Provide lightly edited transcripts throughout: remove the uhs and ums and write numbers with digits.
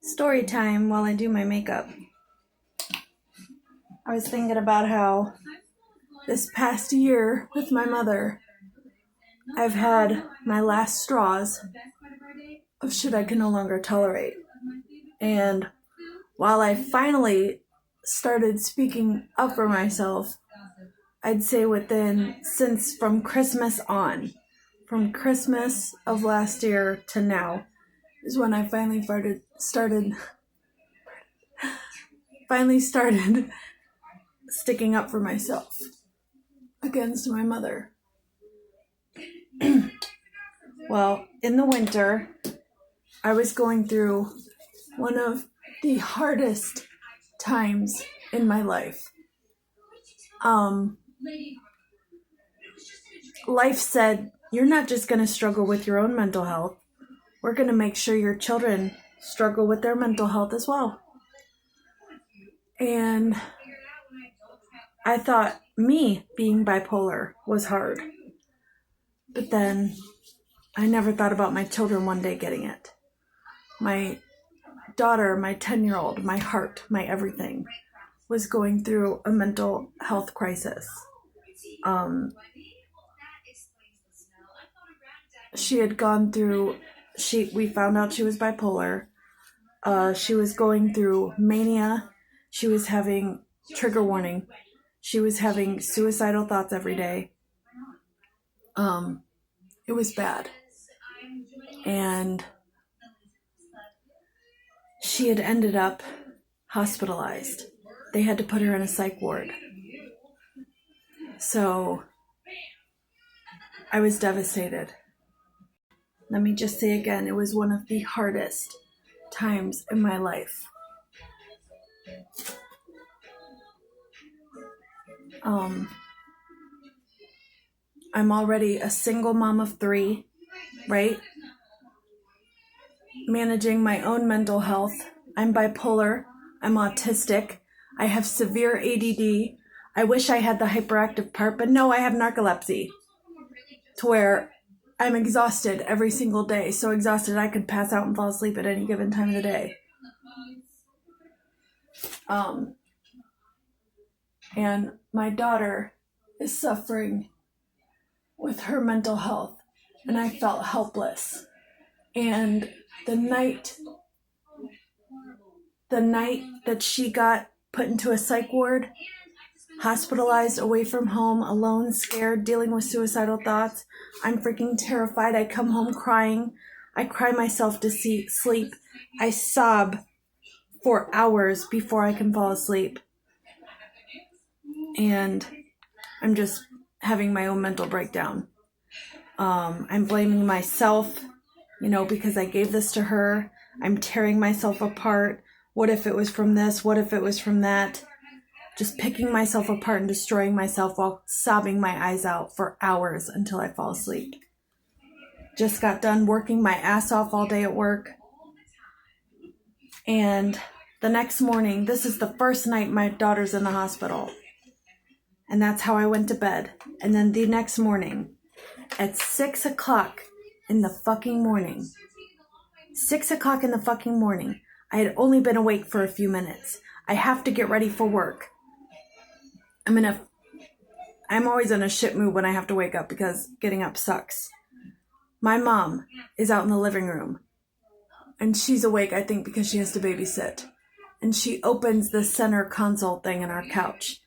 Story time while I do my makeup. I was thinking about how this past year with my mother, I've had my last straws of shit I can no longer tolerate. And while I finally started speaking up for myself, I'd say since from Christmas on, from Christmas of last year to now, is when I finally started sticking up for myself against my mother. Well, in the winter, I was going through one of the hardest times in my life. Life said, you're not just going to struggle with your own mental health. We're going to make sure your children struggle with their mental health as well. And I thought me being bipolar was hard. But then I never thought about my children one day getting it. My daughter, my 10-year-old, my heart, my everything, was going through a mental health crisis. She had gone through, we found out she was bipolar. She was going through mania. She was having, trigger warning, she was having suicidal thoughts every day. It was bad. And she had ended up hospitalized. They had to put her in a psych ward. So I was devastated. Let me just say again, it was one of the hardest times in my life. I'm already a single mom of 3, right? Managing my own mental health. I'm bipolar. I'm autistic. I have severe ADD. I wish I had the hyperactive part, but no, I have narcolepsy. To where I'm exhausted every single day. So exhausted I could pass out and fall asleep at any given time of the day. And my daughter is suffering with her mental health, and I felt helpless. And the night that she got put into a psych ward, hospitalized, away from home, alone, scared, dealing with suicidal thoughts, I'm freaking terrified. I come home crying. I cry myself to sleep. I sob for hours before I can fall asleep. And I'm just having my own mental breakdown. I'm blaming myself, because I gave this to her. I'm tearing myself apart. What if it was from this? What if it was from that? Just picking myself apart and destroying myself while sobbing my eyes out for hours until I fall asleep. Just got done working my ass off all day at work. And the next morning, this is the first night my daughter's in the hospital. And that's how I went to bed. And then the next morning, at 6 o'clock in the fucking morning, 6 o'clock in the fucking morning, I had only been awake for a few minutes. I have to get ready for work. I'm always in a shit mood when I have to wake up because getting up sucks. My mom is out in the living room. And she's awake, I think, because she has to babysit. And she opens the center console thing in our couch.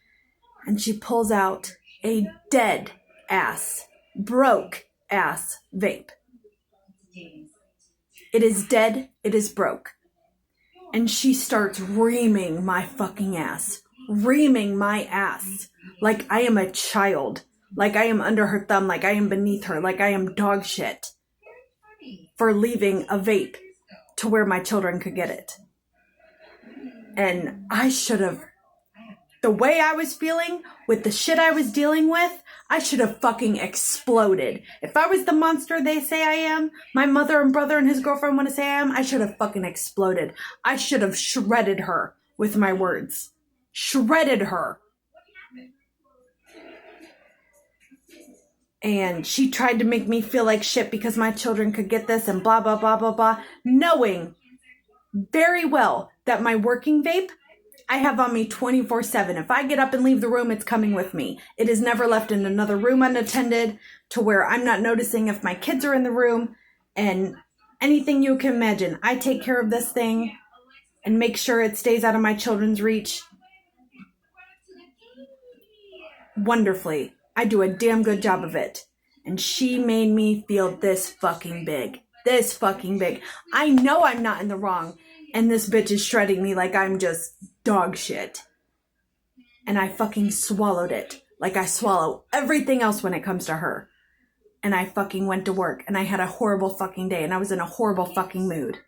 And she pulls out a dead ass, broke ass vape. It is dead. It is broke. And she starts reaming my fucking ass. Reaming my ass. Like I am a child. Like I am under her thumb. Like I am beneath her. Like I am dog shit. For leaving a vape to where my children could get it. And I should have, the way I was feeling with the shit I was dealing with, I should have fucking exploded. If I was the monster they say I am, my mother and brother and his girlfriend want to say I am, I should have fucking exploded. I should have shredded her with my words. Shredded her. And she tried to make me feel like shit because my children could get this and blah, blah, blah, blah, blah. Knowing very well that my working vape I have on me 24/7. If I get up and leave the room, it's coming with me. It is never left in another room unattended to where I'm not noticing if my kids are in the room and anything you can imagine. I take care of this thing and make sure it stays out of my children's reach wonderfully. I do a damn good job of it. And she made me feel this fucking big. This fucking big. I know I'm not in the wrong. And this bitch is shredding me like I'm just dog shit. And I fucking swallowed it. Like I swallow everything else when it comes to her. And I fucking went to work. And I had a horrible fucking day. And I was in a horrible fucking mood.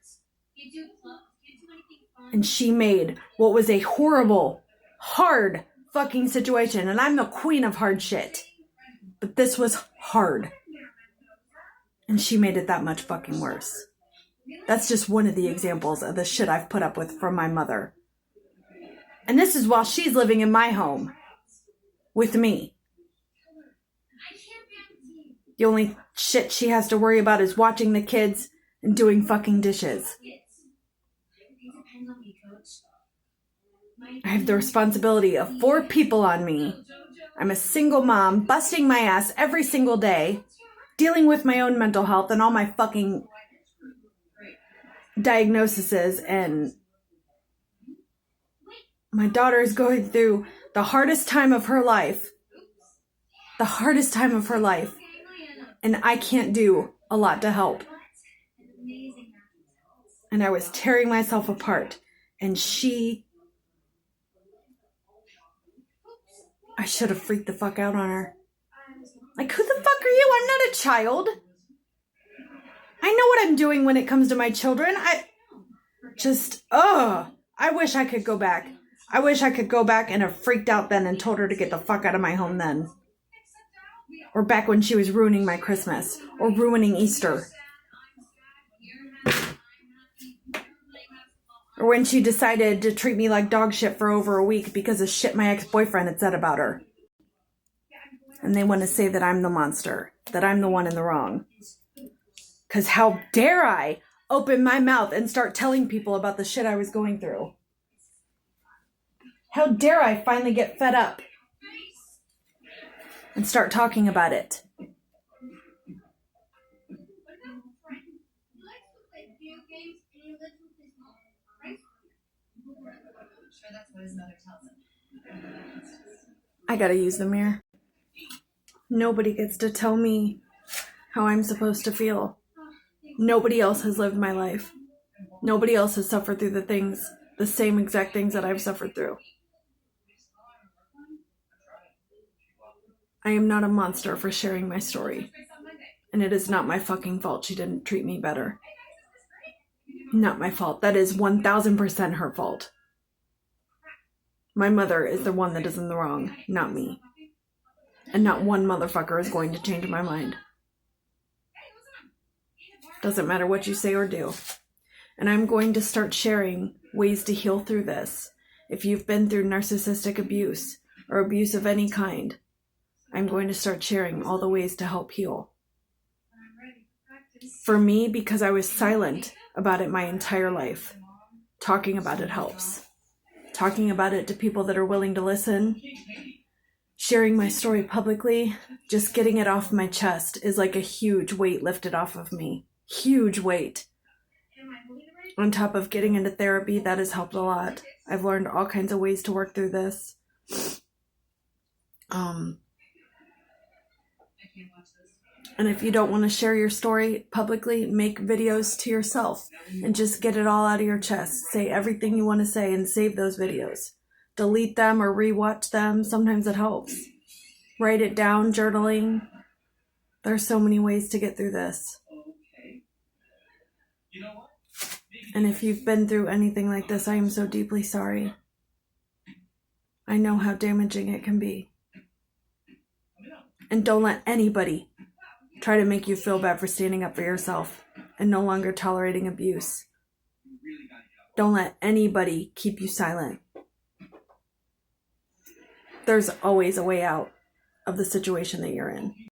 And she made what was a horrible, hard fucking situation. And I'm the queen of hard shit. But this was hard. And she made it that much fucking worse. That's just one of the examples of the shit I've put up with from my mother. And this is while she's living in my home. With me. The only shit she has to worry about is watching the kids and doing fucking dishes. I have the responsibility of 4 people on me. I'm a single mom, busting my ass every single day, dealing with my own mental health and all my fucking diagnoses, and my daughter is going through the hardest time of her life. The hardest time of her life. And I can't do a lot to help. And I was tearing myself apart. And I should have freaked the fuck out on her. Like, who the fuck are you? I'm not a child. I know what I'm doing when it comes to my children. I wish I could go back. I wish I could go back and have freaked out then and told her to get the fuck out of my home then. Or back when she was ruining my Christmas. Or ruining Easter. Or when she decided to treat me like dog shit for over a week because of shit my ex-boyfriend had said about her. And they want to say that I'm the monster. That I'm the one in the wrong. Because how dare I open my mouth and start telling people about the shit I was going through? How dare I finally get fed up and start talking about it? I gotta use the mirror. Nobody gets to tell me how I'm supposed to feel. Nobody else has lived my life. Nobody else has suffered through the same exact things that I've suffered through. I am not a monster for sharing my story. And it is not my fucking fault she didn't treat me better. Not my fault. That is 1000% her fault. My mother is the one that is in the wrong, not me. And not one motherfucker is going to change my mind. Doesn't matter what you say or do. And I'm going to start sharing ways to heal through this. If you've been through narcissistic abuse or abuse of any kind, I'm going to start sharing all the ways to help heal. For me, because I was silent about it my entire life, talking about it helps. Talking about it to people that are willing to listen, sharing my story publicly, just getting it off my chest is like a huge weight lifted off of me. Huge weight. On top of getting into therapy, that has helped a lot. I've learned all kinds of ways to work through this. And if you don't want to share your story publicly, make videos to yourself and just get it all out of your chest. Say everything you want to say and save those videos. Delete them or rewatch them. Sometimes it helps. Write it down, journaling. There's so many ways to get through this. And if you've been through anything like this, I am so deeply sorry. I know how damaging it can be. And don't let anybody try to make you feel bad for standing up for yourself and no longer tolerating abuse. Don't let anybody keep you silent. There's always a way out of the situation that you're in.